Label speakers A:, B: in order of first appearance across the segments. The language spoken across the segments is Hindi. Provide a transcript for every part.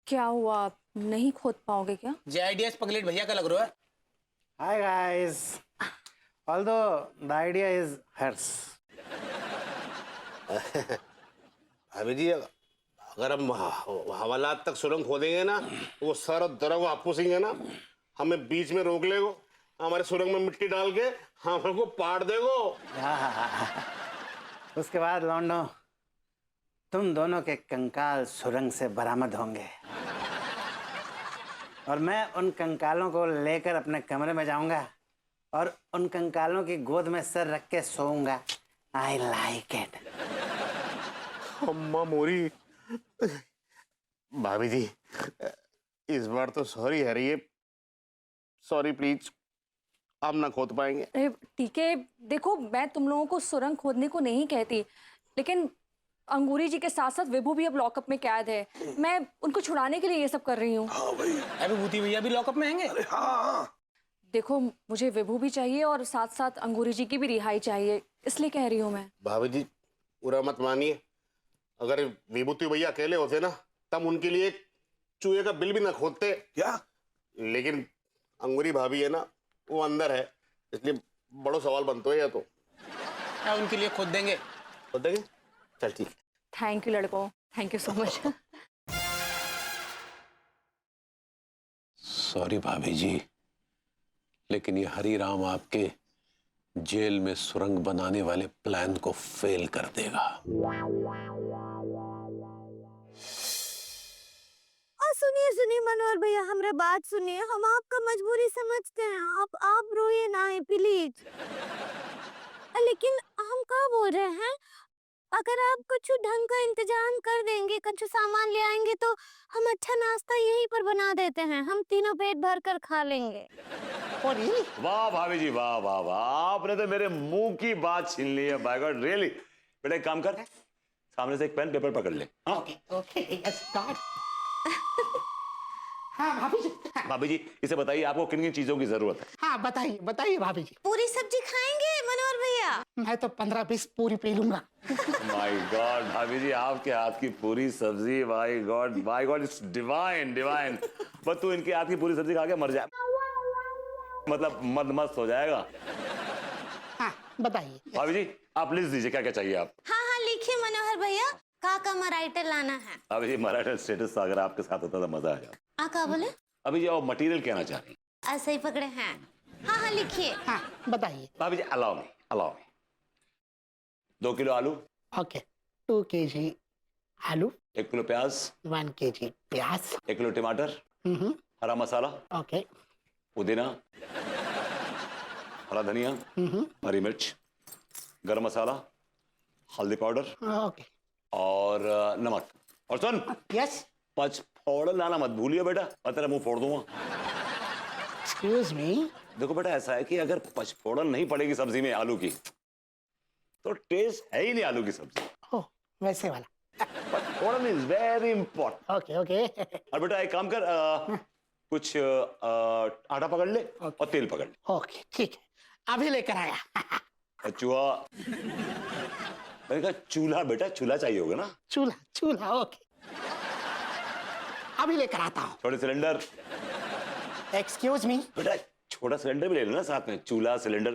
A: क्या हुआ, आप नहीं खोद पाओगे क्या?
B: जे आइडियाज पगलेट भैया का लग रहा है।
C: Hi guys. Although the idea is hers.
D: अभी जी अगर हम हवालात तक सुरंग खोदेंगे ना तो वो सारा दरग आपको सिंगे ना, हमें बीच में रोक लेगो, हमारे सुरंग में मिट्टी डाल के हमको पाड़ देगो।
C: उसके बाद लौंडो तुम दोनों के कंकाल सुरंग से बरामद होंगे और मैं उन कंकालों को लेकर अपने कमरे में जाऊंगा और उन कंकालों की गोद में सर रख के सोऊंगा। I like it.
D: अम्मा मोरी। भाभी जी इस बार तो सॉरी है रही है, सॉरी प्लीज, हम ना खोद पाएंगे।
A: अरे ठीक है, देखो मैं तुम लोगों को सुरंग खोदने को नहीं कहती, लेकिन अंगूरी जी के साथ साथ विभू भी अब लॉकअप में कैद है। मैं उनको छुड़ाने के लिए ये सब कर रही हूँ।
B: हाँ भाई, अभी भूती भैया भी लॉकअप में आएंगे।
D: अरे हाँ।
A: देखो मुझे विभू भी चाहिए और साथ साथ अंगूरी जी की भी रिहाई चाहिए, इसलिए कह रही हूँ मैं।
D: भाभी जी पूरा मत मानिए, अगर विभूति भैया अकेले होते ना तब उनके लिए एक चूहे का बिल भी ना खोदते क्या, लेकिन अंगूरी भाभी है ना, वो अंदर है, इसलिए बड़ो सवाल बनते है। या तो
B: क्या उनके लिए खोद देंगे?
D: खोद देंगे, चल ठीक है।
A: थैंक यू लड़कों, thank you so much.
E: Sorry भाभी जी, लेकिन ये हरिराम आपके जेल में सुरंग बनाने वाले प्लान को फेल कर देगा।
F: सुनिए सुनिए मनोहर भैया, हमारे बात सुनिए, हम आपका मजबूरी समझते हैं, आप रोइए ना प्लीज। लेकिन हम क्या बोल रहे हैं, अगर आप कुछ ढंग का इंतजाम कर देंगे, कुछ सामान ले आएंगे तो हम अच्छा नाश्ता यहीं पर बना देते हैं, हम तीनों पेट भर कर खा लेंगे।
G: वाह भाभी जी, वाह वाह वाह, आपने तो मेरे मुंह की बात छीन ली है। By god really. बेटा एक काम कर, सामने से एक पेन पेपर पकड़ ले।
C: Okay okay yes God. हाँ भाभी जी।
G: भाभी जी इसे बताइए आपको किन किन चीजों की जरूरत है।
C: हाँ बताइए बताइए भाभी जी।
F: पूरी सब्जी खाएंगे मनोहर भैया?
C: मैं तो 15-20 पूरी पी लूंगा।
G: माय गॉड भाभी जी, आपके हाथ की पूरी सब्जी, my God it's divine divine. बस तू इनके हाथ की पूरी सब्जी खा के मर जाए, मतलब मद मस्त हो जाएगा।
C: हाँ बताइए।
G: भाभी जी आप लिस्ट दीजिए क्या क्या चाहिए आप।
F: हाँ हाँ लिखिए मनोहर भैया, का मराइटर लाना है।
G: भाभी जी मराठा स्टेटस अगर आपके साथ होता तो मजा आ जाता।
F: का बोले?
G: अभी जी आप मटेरियल कहना चाह रही हैं।
F: ऐसे ही पकड़े हैं। हाँ हाँ लिखिए।
C: हाँ बताइए।
G: भाभी जी अलाउ मी 2 किलो आलू।
C: ओके 2 kg आलू,
G: 1 किलो प्याज,
C: 1 kg प्याज,
G: 1 किलो टमाटर, हरा मसाला,
C: ओके
G: पुदीना, हरा धनिया, हरी मिर्च, गरम मसाला, हल्दी पाउडर
C: ओके
G: और नमक। और सुन,
C: यस
G: पचफोड़न लाना मत भूलियो बेटा, मैं तेरा मुंह फोड़ दूंगा।
C: Excuse me.
G: देखो बेटा ऐसा है कि अगर पचफोड़न नहीं पड़ेगी सब्जी में आलू की तो टेस्ट है ही नहीं आलू की सब्जी।
C: ओह वैसे वाला।
G: Panch phoron is very important.
C: Okay okay.
G: और बेटा एक काम कर, कुछ आटा पकड़ ले और तेल पकड़ ले।
C: ओके ठीक है, अभी लेकर आया।
G: और चूहा, मैंने कहा चूल्हा बेटा, चूल्हा चाहिए होगा ना।
C: चूल्हा चूल्हा ओके, अभी लेकर आता हूँ।
G: छोटे सिलेंडर।
C: Excuse me.
G: बेटा छोटा सिलेंडर भी ले लेना साथ में, चूल्हा सिलेंडर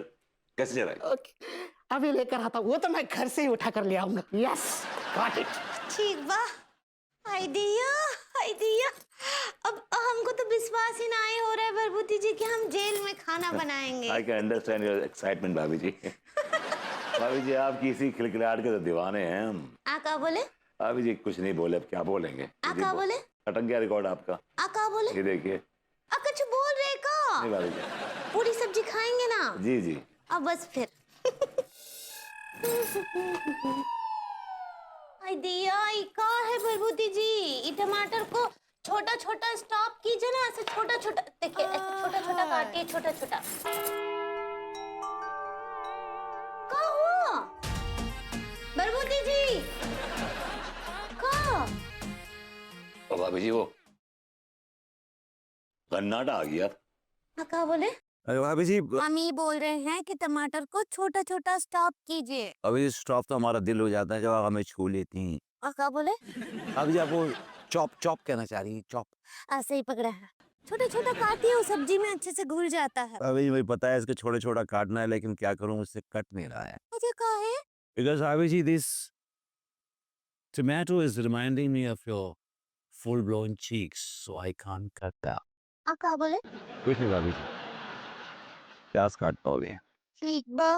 G: कैसे चलाएगा।
C: ओके अभी लेकर आता हूँ, वो तो मैं घर से ही उठा कर ले आऊंगा। Yes got it.
F: ठीक बा, आइडिया आइडिया। अब हमको तो विश्वास ही नहीं हो रहा है भरभूति जी कि हम जेल में खाना बनाएंगे।
G: I can understand your excitement भाभी जी। भाभी जी आप किसी खिलखिलाहट के तो दीवाने हैं हम।
F: का बोले?
G: भाभी जी कुछ नहीं बोले, अब क्या बोलेंगे।
F: का बोले?
G: अटक गया रिकॉर्ड आपका।
F: का बोले?
G: ये देखिए।
F: कुछ बोल रहे का?
G: नहीं भाभी जी।
F: पूरी सब्जी खाएंगे ना?
G: जी जी।
F: अब बस फिर। आइडिया का है भरभूति जी, ये टमाटर को छोटा छोटा स्टॉप कीजिए ना, ऐसे छोटा छोटा, देखिए ऐसे छोटा छोटा काटिए, छोटा छोटा। क्या हुआ भरभूति जी?
G: और भाभी जी वो गन्नाटा आ गया।
F: क्या बोले?
H: अरे भाभी जी,
F: हम ये बोल रहे हैं कि टमाटर को छोटा छोटा स्टॉप कीजिए।
H: अभी स्टॉप तो हमारा दिल हो जाता है जब आप हमें छू लेती हैं।
F: क्या बोले?
H: अभी आपको चॉप चॉप कहना चाह रही है, चॉप।
F: ऐसे ही पकड़ा है, छोटा छोटा काटी है, सब्जी में अच्छे से घुल जाता है।
H: अभी मुझे पता है इसके छोटे छोटा काटना है, लेकिन क्या करूं, मुझसे कट नहीं रहा है।
F: मुझे कहा है
H: Because Abhiji, this tomato is reminding me of your full-blown cheeks, so I can't cut that.
F: आप कहा बोले?
H: कुछ नहीं भाभी, प्याज काटता हो गया।
F: ठीक बा।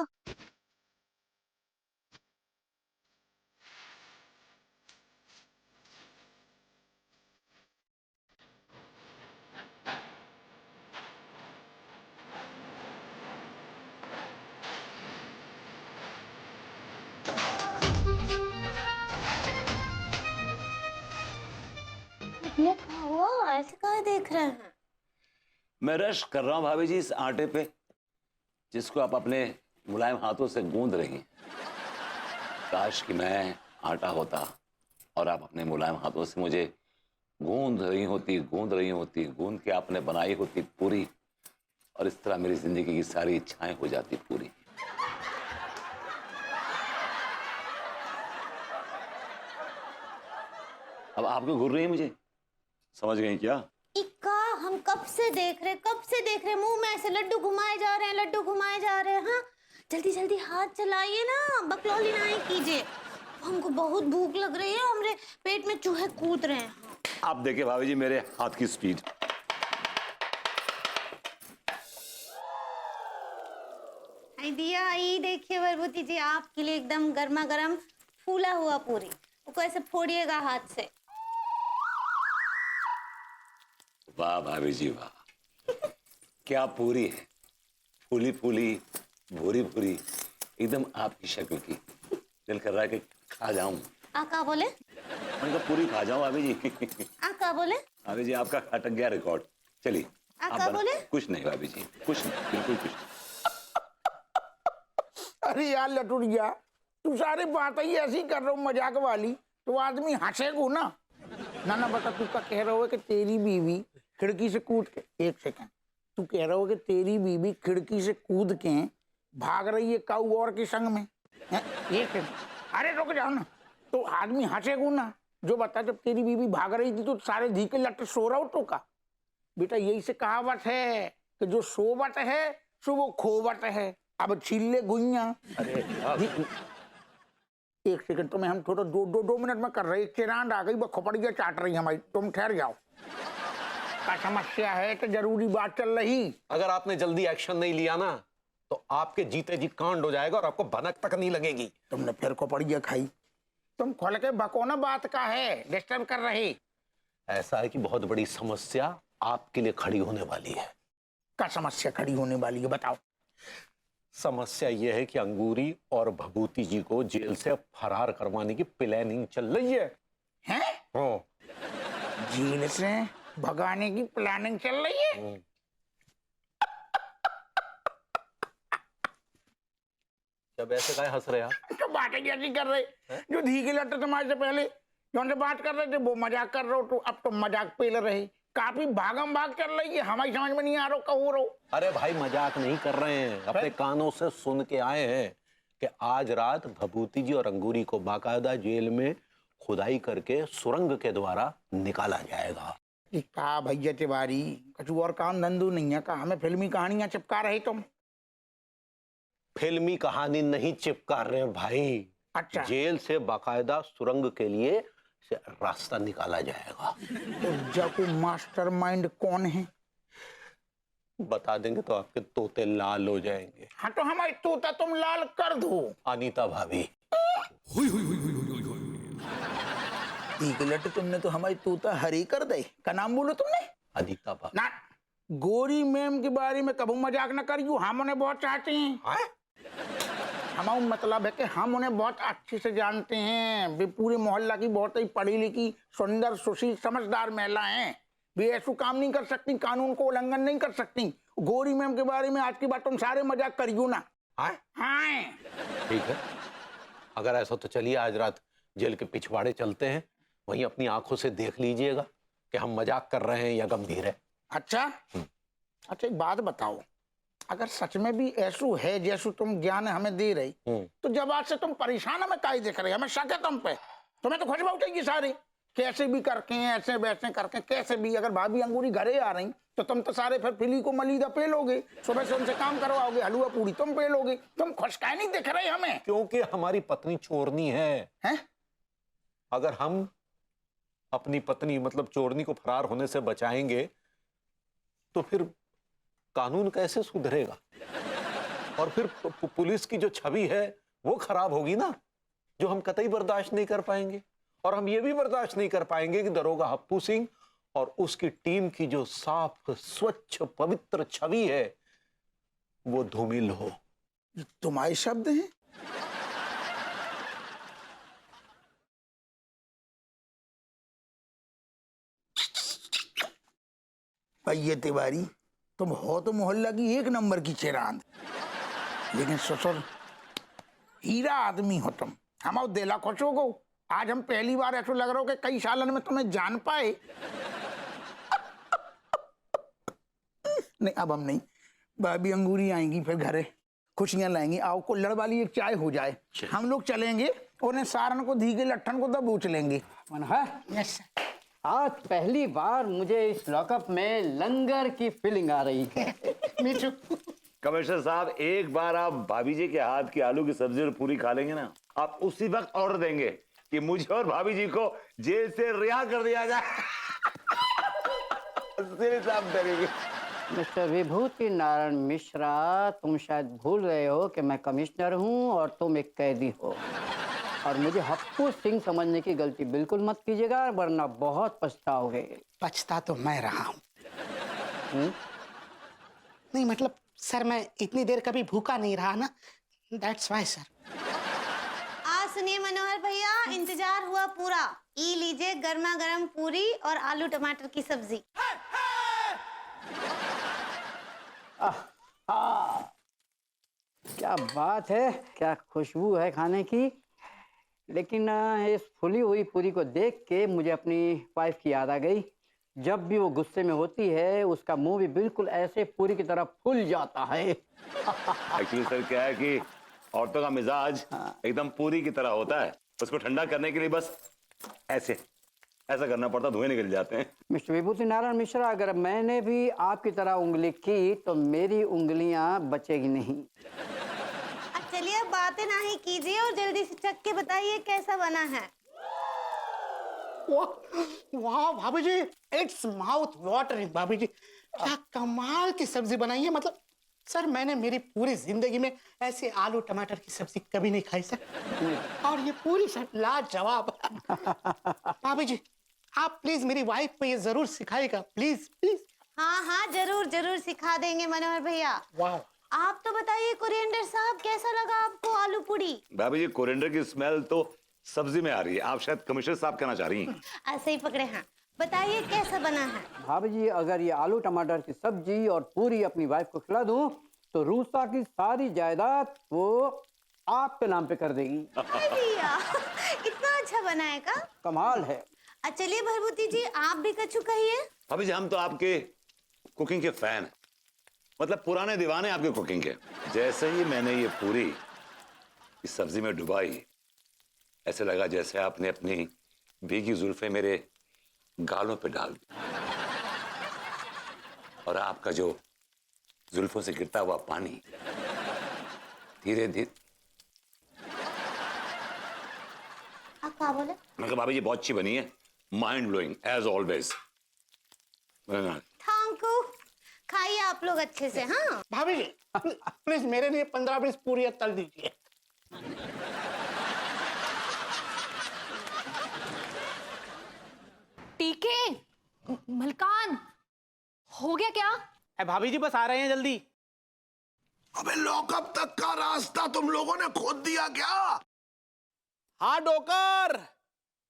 F: ये क्या हुआ? ऐसे काहे देख रहे हैं?
G: मैं रश कर रहा हूँ भाभी जी इस आटे पे, जिसको आप अपने मुलायम हाथों से गूंद रही हैं। काश कि मैं आटा होता और आप अपने मुलायम हाथों से मुझे गूंद रही होती, गूंद के आपने बनाई होती पूरी, और इस तरह मेरी जिंदगी की सारी इच्छाएं हो जाती पूरी। अब आप क्यों घूर रही हैं मुझे, समझ गई क्या?
F: इक्का, हम कब से देख रहे, मुंह में ऐसे लड्डू घुमाए जा रहे हैं। हाँ, जल्दी जल्दी हाथ चलाइए ना, बकलौली ना कीजिए। हमको बहुत भूख लग रही है, हमारे पेट में चूहे कूद रहे हैं।
G: आप देखिए भाभी जी मेरे हाथ की स्पीड।
F: आई दिया, आई देखिए विभूति जी, आपके लिए एकदम गर्मा गर्म फूला हुआ पूरी। उसको ऐसे फोड़िएगा हाथ से।
G: वाह भाभी जी वाह, क्या पूरी है, फूली फूली, भूरी भूरी, एकदम आपकी शक्ल की। दिल कर रहा है कि खा जाऊं।
F: आका बोले?
G: मैंने कहा पूरी खा जाऊं भाभी जी।
F: आका बोले?
G: भाभी जी आपका अटक गया रिकॉर्ड। चलिए
F: आका बोले?
G: कुछ नहीं भाभी जी, कुछ नहीं, बिल्कुल कुछ नहीं।
I: अरे यार लटुरिया, तू सारी बात ही ऐसी कर रहा हूँ मजाक वाली, तो आदमी हंसेगो ना। ना बता, तू क्या कह रहा हो कि तेरी बीवी खिड़की से कूद के, एक सेकंड, तू कह रहा हो कि तेरी बीवी खिड़की से कूद के भाग रही है काऊ और के संग में? एक सेकंड, अरे रुक जाओ ना, तो आदमी हंसेगो ना। जो बता, जब तेरी बीवी भाग रही थी तो सारे धी के लट्टे सो रहा हो तो का? बेटा यही से कहावत है कि जो सोवत है सो वो खोवत है। अब छिल्ले गुइया। अरे एक सेकंड, तो मैं हम थोड़ा दो मिनट में कर रहे, चिरांद आ गई, वो खोपड़िया चाट रही हमारी, तुम ठहर जाओ। का समस्या है कि जरूरी बात चल रही।
E: अगर आपने जल्दी एक्शन नहीं लिया ना तो आपके जीते जी कांड हो जाएगा और आपको भनक तक नहीं लगेगी।
I: तुमने फिर खोपड़िया खाई। तुम खोल के बकोना बात का है, डिस्टर्ब कर रही।
E: ऐसा है कि बहुत बड़ी समस्या आपके लिए खड़ी होने वाली है।
I: क्या समस्या खड़ी होने वाली है, बताओ।
E: समस्या यह है कि अंगूरी और भभूति जी को जेल से फरार करवाने की प्लानिंग चल रही है।
I: हैं?
E: हाँ।
I: जेल से भगाने की प्लानिंग चल रही है?
E: जब ऐसे काहे हंस रहे आप?
I: तो बातें कैसी कर रहे? जो धी के लट्टे तुम्हारे से पहले जो उनसे बात कर रहे थे वो मजाक कर रहे हो, तो अब तुम मजाक पेल रहे। काफी भागम भाग चल रही है, हमारी समझ में नहीं आ रहा कहो रो।
E: अरे भाई मजाक नहीं कर रहे हैं, अपने कानों से सुन के आए हैं कि आज रात भभूति जी और अंगूरी को बाकायदा जेल में खुदाई करके सुरंग के द्वारा निकाला जाएगा।
I: का भैया तिवारी, कुछ और काम धंधु नहीं है का? हमें फिल्मी कहानियां चिपका रहे तुम।
E: फिल्मी कहानी नहीं चिपका रहे हैं भाई।
I: अच्छा,
E: जेल से बाकायदा सुरंग के लिए से रास्ता निकाला जाएगा।
I: तो जब मास्टरमाइंड कौन है?
E: बता देंगे तो आपके तोते लाल हो जाएंगे।
I: हाँ, तो हमारे तोता तुम लाल कर दो।
E: अनीता भाभी।
I: लट तुमने तो हमारी तोता हरी कर दे। का नाम बोलो तुमने?
E: अनीता भाभी।
I: ना, गोरी मैम के बारे में कभी मजाक न करियो, हम उन्हें बहुत चाहते हैं। हमारा मतलब है कि हम उन्हें बहुत अच्छे से जानते हैं। वे पूरे मोहल्ला की बहुत ही पढ़ी लिखी, सुंदर, सुशील, समझदार महिला हैं। वे ऐसा काम नहीं कर सकती, कानून को उल्लंघन नहीं कर सकती। गोरी मैम के बारे में आज की बात तुम सारे मजाक करियो ना। हाँ,
E: ठीक है, अगर ऐसा तो चलिए आज रात जेल के पिछवाड़े चलते हैं, वहीं अपनी आंखों से देख लीजिएगा कि हम मजाक कर रहे हैं या गंभीर है।
I: अच्छा, एक बात बताओ, अगर सच में भी ऐसू है जैसू तुम ज्ञान हमें दे रही, तो जब आज से तुम परेशान हमें काहे दिख रहे? हमें शक है तुम पे। तुम्हें तो खुशबू चाहिए सारी कैसे भी करके ऐसे वैसे करके कैसे भी, अगर भाभी अंगूरी घरे आ रही तो तुम तो सारे फिर फिली को मलीदा पेलोगे, सुबह से उनसे काम करवाओगे, हलवा पूरी तुम पेलोगे। तुम खुश काहे नहीं दिख रहे हमें?
E: क्योंकि हमारी पत्नी चोरनी है।
I: हैं?
E: अगर हम अपनी पत्नी मतलब चोरनी को फरार होने से बचाएंगे तो फिर कानून कैसे सुधरेगा, और फिर पुलिस की जो छवि है वो खराब होगी ना, जो हम कतई बर्दाश्त नहीं कर पाएंगे। और हम ये भी बर्दाश्त नहीं कर पाएंगे कि दरोगा हप्पू सिंह और उसकी टीम की जो साफ स्वच्छ पवित्र छवि है वो धूमिल हो।
I: ये तुम्हारे शब्द हैं? भैया तिवारी, तुम हो तो मोहल्ला की एक नंबर की चिरांद, लेकिन ससुर हीरा आदमी हो तुम। हम और दिला खुश हो गो। आज हम पहली बार ऐसा लग रहा हो कि कई सालन में तुम्हें जान पाए। नहीं, अब हम नहीं। भाभी अंगूरी आएंगी फिर घरे खुशियां लाएंगी। आओ कुल्हड़ वाली एक चाय हो जाए, हम लोग चलेंगे उन्हें सारन को धी के लट्ठन को दबोच लेंगे।
J: यस आज पहली बार मुझे इस लॉकअप में लंगर की फीलिंग आ रही है।
G: कमिश्नर साहब, एक बार आप भाभी जी के हाथ की आलू की सब्जी और पूरी खा लेंगे ना, आप उसी वक्त ऑर्डर देंगे कि मुझे और भाभी जी को जेल से रिहा कर दिया जाए। साहब डरेंगे।
J: मिस्टर विभूति नारायण मिश्रा, तुम शायद भूल रहे हो कि मैं कमिश्नर हूँ और तुम एक कैदी हो, और मुझे हप्पू सिंह समझने की गलती बिल्कुल मत कीजिएगा, वरना बहुत पछताओगे।
K: पछता तो मैं रहा हूँ। नहीं मतलब सर, मैं इतनी देर कभी भूखा नहीं रहा ना, दैट्स वाई सर।
F: आज सुनिए मनोहर भैया, इंतजार हुआ पूरा। ई लीजिए गर्मा गर्म पूरी और आलू टमाटर की सब्जी।
J: क्या बात है, क्या खुशबू है खाने की। लेकिन इस फुली हुई पूरी को देख के मुझे अपनी वाइफ की याद आ गई। जब भी वो गुस्से में होती है उसका मुंह भी बिल्कुल ऐसे पूरी की तरह फूल जाता है।
G: एक्चुअली सर क्या है कि औरतों का मिजाज एकदम पूरी की तरह होता है, उसको ठंडा करने के लिए बस ऐसा करना पड़ता, धुएं निकल जाते हैं।
J: मिस्टर विभूति नारायण मिश्रा, अगर मैंने भी आपकी तरह उंगली की तो मेरी उंगलियां बचेगी नहीं।
F: चलिए बातें ना ही कीजिए और जल्दी से चख के बताइए कैसा बना है।
K: वाह भाभी जी, इट्स माउथ वाटरिंग। भाभी जी क्या कमाल की सब्जी बनाई है। मतलब सर, मैंने मेरी पूरी जिंदगी में ऐसे आलू टमाटर की सब्जी कभी नहीं खाई सर, और ये पूरी सर लाजवाब। भाभी जी आप प्लीज मेरी वाइफ को ये जरूर सिखाएगा, प्लीज प्लीज।
F: हाँ हाँ जरूर जरूर सिखा देंगे मनोहर भैया।
K: वाह।
F: आप तो बताइए कोरिएंडर साहब, कैसा लगा आपको आलू पूरी?
G: भाभी जी कोरिएंडर की स्मेल तो सब्जी में आ रही है, आप शायद कमिश्नर साहब कहना चाह रही हैं।
F: ऐसे ही पकड़े हैं, बताइए कैसा बना है?
J: भाभी जी अगर ये आलू टमाटर की सब्जी और पूरी अपनी वाइफ को खिला दूं तो रूसा की सारी जायदाद वो आपके नाम पे कर देगी।
F: भैया इतना अच्छा बनाएगा,
J: कमाल है।
F: चलिए भरभूति जी आप भी कछु कहिए।
G: भाभी जी हम तो आपके कुकिंग के फैन हैं, मतलब पुराने दीवाने आपके कुकिंग के। जैसे ही मैंने ये पूरी इस सब्जी में डुबाई, ऐसे लगा जैसे आपने अपनी भीगी जुल्फे मेरे गालों पे डाल दी, और आपका जो जुल्फों से गिरता हुआ पानी धीरे धीरे।
F: आप क्या बोले?
G: मैं कहा भाभी जी बहुत अच्छी बनी है, mind blowing as always.
F: Thank you, खाइए आप लोग अच्छे से। हाँ
K: भाभी जी प्लीज मेरे लिए 15-20 पूरी तल दीजिए।
A: टीके, मलकान, हो गया क्या?
B: भाभी जी बस आ रहे हैं जल्दी।
L: अबे लॉकअप तक का रास्ता तुम लोगों ने खोद दिया क्या?
B: हाँ डोकर,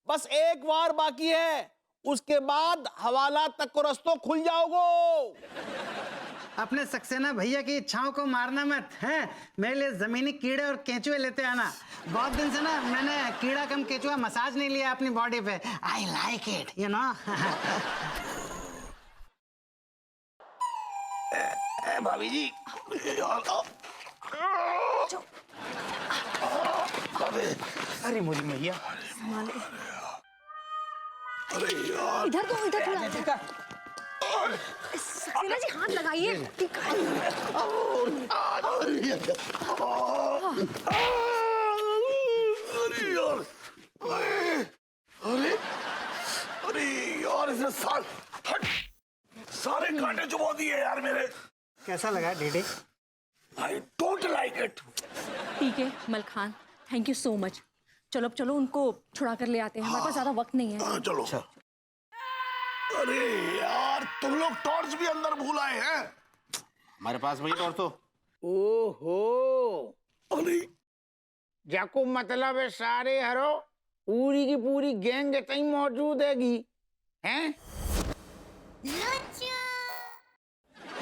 B: बस एक बार बाकी है, उसके बाद हवाला तक को रास्तों खुल जाओगो।
C: अपने सक्सेना भैया की इच्छाओं को मारना मत हैं। मेरे लिए जमीनी कीड़े और केंचुए लेते आना। बहुत दिन से ना मैंने कीड़ा कम केंचुआ मसाज नहीं लिया अपनी बॉडी पे। I like it, you know.
L: भाभी जी
B: अरे मोरी मैया,
L: अरे यार
A: इधर तो इधर थोड़ा सक्सेना जी हाथ लगाइए। ठीक है।
L: अरे यार अरे अरे यार इसे सारे कांटे चुबा दिए यार मेरे।
C: कैसा लगा DD?
L: I don't like it.
A: ठीक है Malkhan, thank you so much. चलो अब चलो उनको छुड़ा कर ले आते हैं, हमारे पास ज्यादा वक्त नहीं है।
L: हाँ चलो। अरे यार तुम लोग टॉर्च भी अंदर भूल आए हैं।
D: हमारे पास वही टॉर्च तो।
I: ओहो,
L: अरे
I: जाको मतलब है सारे हरो पूरी की पूरी गैंग इतनी मौजूद हैगी हैं?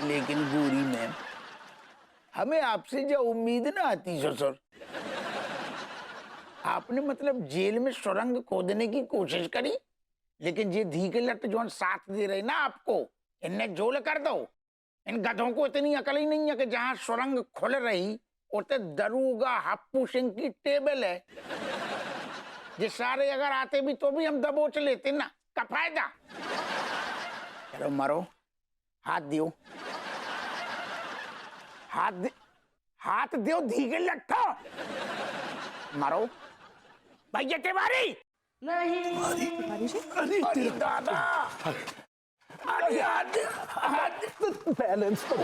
I: लेकिन गोरी मैम, हमें आपसे जो उम्मीद ना आती ससुर। आपने मतलब जेल में सुरंग खोदने की कोशिश करी, लेकिन ये धी के लट जो साथ दे रहे ना आपको, इन्हें झोल कर दो। इन गधों को इतनी अकल ही नहीं है कि जहां सुरंग खुल रही उते दरोगा हप्पू सिंह की टेबल है। ये सारे अगर आते भी तो भी हम दबोच लेते ना, का फायदा। चलो मारो, हाथ दियो, हाथ दियो धीगे लट्ठो, मारो भैया तिवारी।
L: अरे अरे दादा अरे
E: बैलेंस तो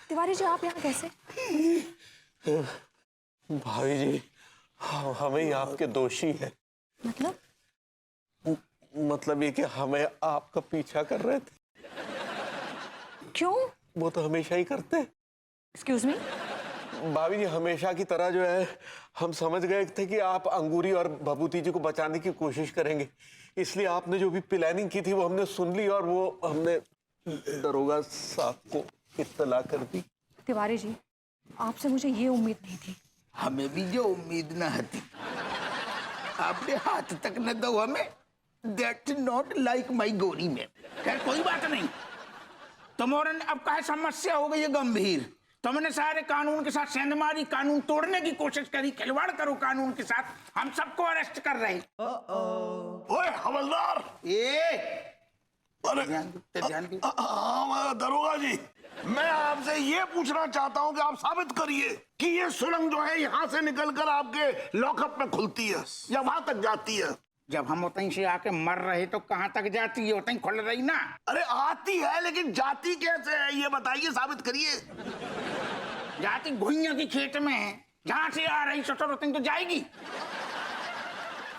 A: तिवारी जी आप यहाँ कैसे?
E: भाभी जी हमें ही आपके दोषी है। मतलब ये कि हमें आपका पीछा कर रहे थे।
A: क्यों?
E: वो तो हमेशा ही करते हैं।
A: Excuse me?
E: भाभी जी हमेशा की तरह जो है हम समझ गए थे कि आप अंगूरी और भभूति जी को बचाने की कोशिश करेंगे, इसलिए आपने जो भी प्लानिंग की थी वो हमने सुन ली और वो हमने दरोगा साहब को इत्तला कर दी।
A: तिवारी जी आपसे मुझे ये उम्मीद नहीं थी।
I: हमें भी जो उम्मीद न थी, आपने हाथ तक न दो हमें। That's not like my गोरी में। खैर कोई बात नहीं, तुम्हारे अब क्या समस्या हो गई है गंभीर। तुमने सारे कानून के साथ सेंध मारी, कानून तोड़ने की कोशिश करी, खिलवाड़ करो कानून के साथ, हम सबको अरेस्ट कर रहे हैं।
L: ओए हवलदार। अरे
I: ध्यान दो।
L: हाँ दरोगा जी, मैं आपसे ये पूछना चाहता हूँ कि आप साबित करिए कि ये सुरंग जो है यहाँ से निकलकर आपके लॉकअप में खुलती है या वहां तक जाती है।
I: जब हम उतनी से आके मर रहे तो कहाँ तक जाती है? उतनी खुल रही ना।
L: अरे आती है लेकिन जाती कैसे है ये बताइए, साबित करिए।
I: जाती घुइया की खेत में है, जहाँ से आ रही ससुर उतनी तो जाएगी।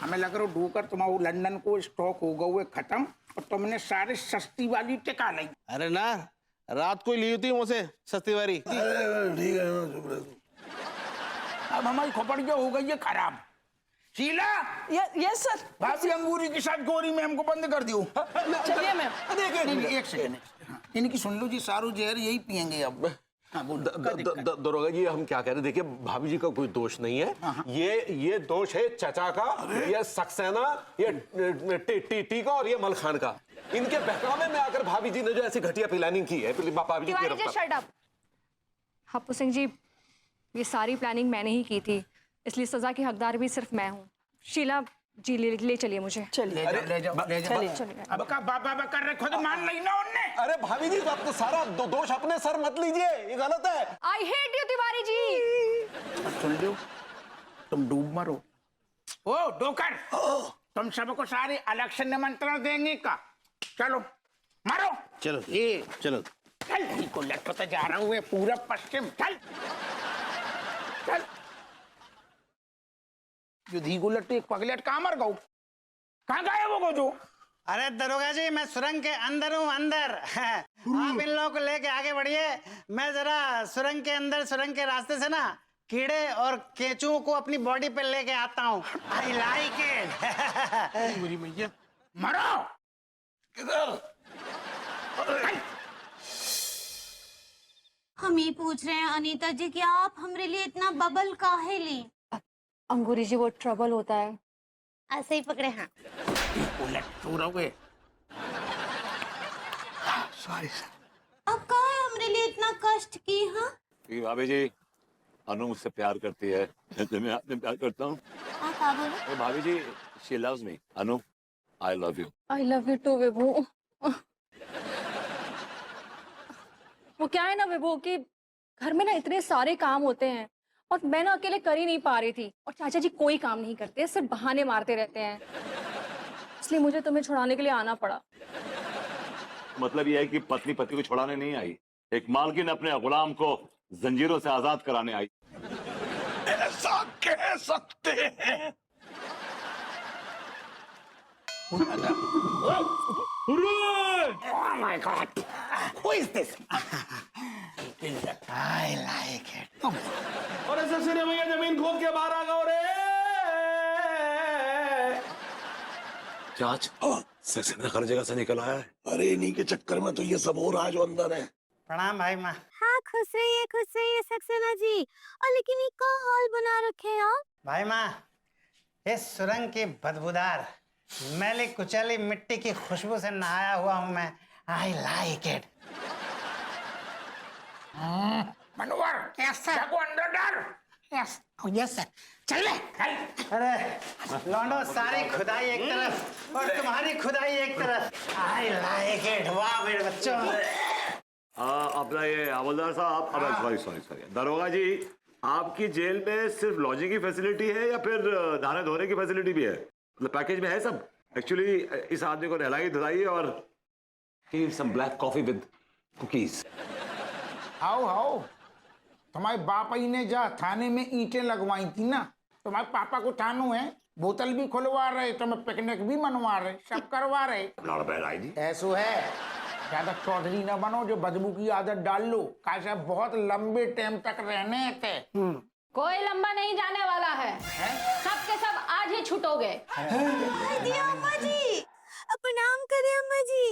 I: हमें लग रहा डूकर तुम्हारा लंदन को स्टॉक हो गए खत्म और तुमने सारे सस्ती वाली टिका ली।
B: अरे ना रात को ली थी मुझसे सस्ती वाली।
L: ठीक है
I: अब हमारी खोपड़िया हो गई है खराब। शीला।
K: Yes sir.
I: भाभी अंगूरी के साथ गोरी मैम को बंद कर दियो।
K: चलिए मैम।
I: देखिए एक सेकंड, इनकी सुन लो जी, सारू जहर यही पियेंगे अब। हाँ,
E: दरोगा जी हम क्या कह रहे हैं, देखिए भाभी जी का कोई दोष नहीं है। ये दोष है चचा का, ये सक्सेना, ये टी का और ये मलखान का। इनके बहकावे में आकर भाभी जी ने जो ऐसी घटिया प्लानिंग की है।
A: Tiwari ji shut up. हप्पू सिंह जी ये सारी प्लानिंग मैंने ही की थी, इसलिए सजा की हकदार भी सिर्फ मैं हूँ। शीला जी ले चलिए मुझे।
K: चलिए
I: ले जाओ।
A: चलिए।
I: अब का बाबा कर रहे, खुद मान ली ना उनने।
E: अरे भाभी जी आप तो सारा दोष अपने सर मत लीजिए, ये गलत है।
A: I hate you Tiwari ji.
I: सुन लो, तुम डूब मरो। ओ डोकर, तुम सबको सारे इलेक्शन निमंत्रण देंगे का? चलो मारो।
B: चलो
I: ये
B: चलो
I: चल को लटकता जा रहा हूँ पूरा पश्चिम। चल चल जो धीगो लट्टे पगलेट कहाँ मर गो? कहाँ गए वो जो?
C: अरे दरोगा जी मैं सुरंग के अंदर हूँ, अंदर। आप इन लोगों को लेके आगे बढ़िए, मैं जरा सुरंग के अंदर, सुरंग के रास्ते से ना कीड़े और केंचुओं को अपनी बॉडी पे लेके आता हूँ। I like it.
I: बुरी मैया मरो।
L: किधर?
F: हम ये पूछ रहे हैं अनीता जी कि आप हमरे लिए इतना बबल काहे ली?
A: अंगूरी जी वो ट्रबल होता है।
F: ऐसे ही पकड़े। हाँ
I: उलट सो रहोगे।
L: सॉरी
F: अब काहे हमरे लिए इतना कष्ट की? हाँ
G: भाभी जी अनु मुझसे प्यार करती है, मैं आपसे प्यार करता हूँ।
F: आप हाँ बोलो।
G: भाभी जी, she loves me. Anu, I love you.
A: I love you too Vibhu. वो क्या है ना विभू कि घर में ना इतने सारे काम होते हैं और मैं ना अकेले कर ही नहीं पा रही थी, और चाचा जी कोई काम नहीं करते, सिर्फ बहाने मारते रहते हैं, इसलिए मुझे तुम्हें छुड़ाने के लिए आना पड़ा।
G: मतलब यह है कि पत्नी पति को छुड़ाने नहीं आई, एक मालकिन अपने गुलाम को जंजीरों से आजाद कराने आई।
L: ऐसा कह सकते हैं।
I: Oh my God! Who is this?
C: I like it.
B: और ऐसे सिरे भैया जमीन खोद के बाहर आ गए रे।
L: जांच सक्सेना हर जगह से निकल आया है। अरे इन्हीं के चक्कर में तो ये सब हो रहा है जो अंदर है।
C: प्रणाम भाई माँ।
F: हाँ खुश रहिए सक्सेना जी। और लेकिन ये का हाल बना रखे हैं आप?
C: भाई माँ, इस सुरंग की बदबूदार मैली कुचैली मिट्टी की खुशबू से नहाया हुआ हूँ मैं। I like it.
I: Manohar,
K: yes sir.
I: जाको अंदर डाल।
K: Yes yes sir. चल ले चल।
C: अरे लौंडो, सारी खुदाई एक तरफ और तुम्हारी खुदाई एक तरफ। I like it. वाह मेरे बच्चों।
G: अपना ये हवलदार साहब, सॉरी सॉरी सॉरी, दरोगा जी, आपकी जेल में सिर्फ लॉजिंग की फैसिलिटी है या फिर नहाने धोने की फैसिलिटी भी है? मतलब पैकेज में है सब? एक्चुअली इस आदमी को नहलाई धुलाई और some black coffee with cookies.
I: How तुम्हारे बाप ही ने जा थाने में ईंटें लगवाई थी ना, तुम्हारे पापा को थानू है, बोतल भी खुलवा रहे, तुम्हें पिकनिक भी मनवा रहे, सब करवा रहे।
G: लड़ बहराई जी।
I: ऐसो है, ज्यादा चौधरी ना बनो जो बदबू की आदत डाल लो, कैसा बहुत लंबे टाइम तक रहने थे।
A: कोई लंबा नहीं जाने वाला है, सब के सब आज ही छूटोगे।
F: अम्मा जी, प्रणाम करें अम्मा जी।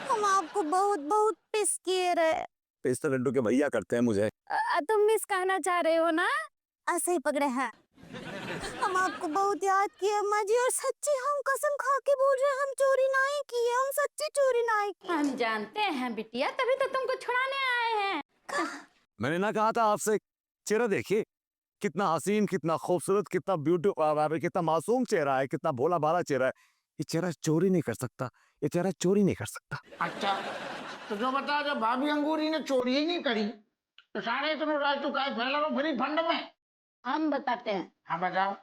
F: हम आपको बहुत बहुत मिस किए रहे।
G: इस तो लड्डू के भैया करते हैं मुझे।
F: तुम मिस कहना चाह रहे हो ना? ऐसे ही पकड़े हैं। हम आपको बहुत याद किए अम्मा जी, और सच्ची हम कसम खा के बोल रहे हैं, हम चोरी नहीं किए, हम सच्ची चोरी नहीं किए।
A: हम जानते हैं बिटिया, तभी तो तुमको छुड़ाने आए हैं।
H: मैंने ना कहा था आपसे, चेहरा देखिए कितना हसीन, कितना खूबसूरत, कितना ब्यूटीफुल, कितना मासूम चेहरा है, कितना भोला भाला चेहरा है। ये चेहरा चोरी नहीं कर सकता, ये चेहरा चोरी नहीं कर सकता।
I: अच्छा तो जो बता, जब भाभी अंगूरी ने चोरी ही नहीं करी तो सारे इतने राज तो काय फैला रहो फ्री फंड में?
A: हम बताते हैं।
I: हाँ बताओ।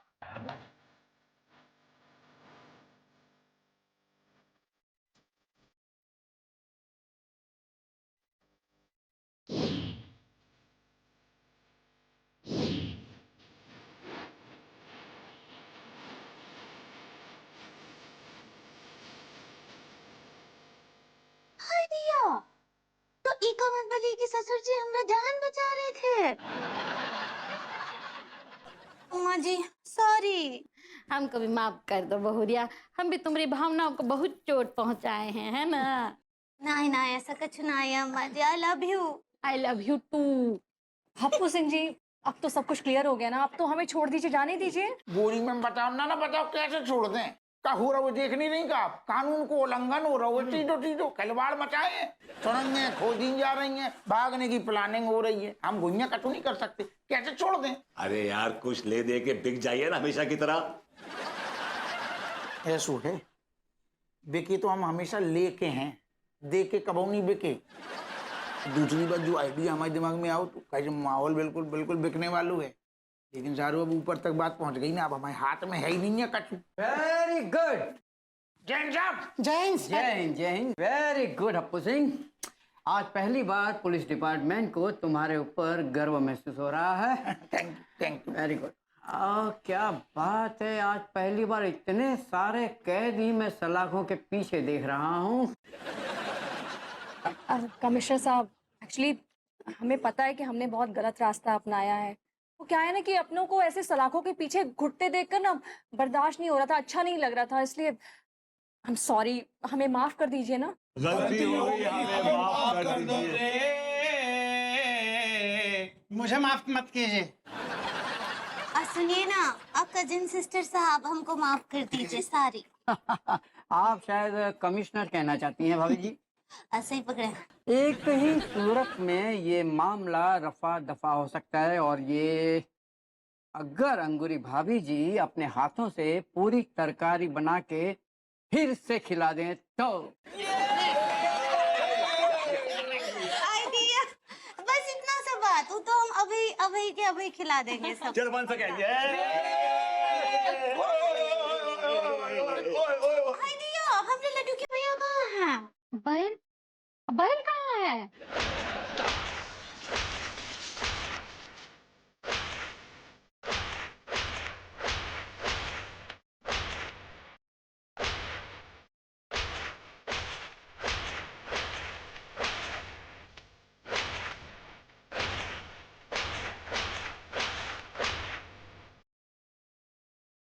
F: तो इका मतलब ये कि ससुर जी हमरा जान बचा रहे थे। अम्मा जी सॉरी।
A: हमको भी माफ कर दो बहुरिया, हम भी तुम्हारी भावनाओं को बहुत चोट पहुंचाए हैं, है ना?
F: नहीं नहीं ऐसा कुछ नहीं है अम्मा जी। I love you.
A: I love you too. Happu Singh ji, अब तो सब कुछ क्लियर हो गया ना, अब तो हमें छोड़ दीजिए, जाने दीजिए।
I: गोरी में बताओ ना बताओ कैसे छोड़ दें? का हो रहा वो देख नहीं का कानून को उल्लंघन हो रहा है, चीटो खिलवाड़ मचाए हैं, सुरंगें खोदी जा रही हैं, भागने की प्लानिंग हो रही है, हम गुइयां कटू नहीं कर सकते, कैसे छोड़ दें?
G: अरे यार कुछ ले दे के बिक जाइए ना हमेशा की तरह।
I: ऐसो है, बिके तो हम हमेशा लेके हैं, दे के कबो नहीं बिके। दूसरी बात जो आइडिया हमारे दिमाग में आओ तो कैसे माहौल बिल्कुल बिल्कुल बिकने वालों है, लेकिन सारू अब ऊपर तक बात पहुंच गई ना, अब हमारे हाथ में है ही नहीं है कछु।
J: Very good.
I: जैन साहब।
J: जय हिंद। वेरी गुड हप्पू सिंह, आज पहली बार पुलिस डिपार्टमेंट को तुम्हारे ऊपर गर्व महसूस हो रहा है।
I: Thank you.
J: Very good. क्या बात है, आज पहली बार इतने सारे कैदी मैं सलाखों के पीछे देख रहा हूँ।
A: कमिश्नर साहब, एक्चुअली हमें पता है कि हमने बहुत गलत रास्ता अपनाया है। वो क्या है ना कि अपनों को ऐसे सलाखों के पीछे घुटते देखकर ना बर्दाश्त नहीं हो रहा था, अच्छा नहीं लग रहा था, इसलिए I'm sorry, हमें माफ कर दीजिए ना।
G: गलती हो गई, हमें माफ कर दीजिए।
C: मुझे माफ मत कीजिए।
F: सुनिए ना, आप कजिन सिस्टर साहब हमको माफ कर दीजिए, सारी।
J: आप शायद कमिश्नर कहना चाहती हैं भाभी जी।
F: ऐसे ही पकड़े।
J: एक ही सूरत में ये मामला रफा दफा हो सकता है, और ये अगर अंगूरी भाभी जी अपने हाथों से पूरी तरकारी बना के फिर से खिला दें तो।
F: आइडिया, बस इतना सा बात, वो तो हम अभी के अभी खिला देंगे सब।
G: चल वन सेकेंड।
F: आइडिया, हमने लड्डू के भैया कहाँ हैं? बैल बैल कहाँ है?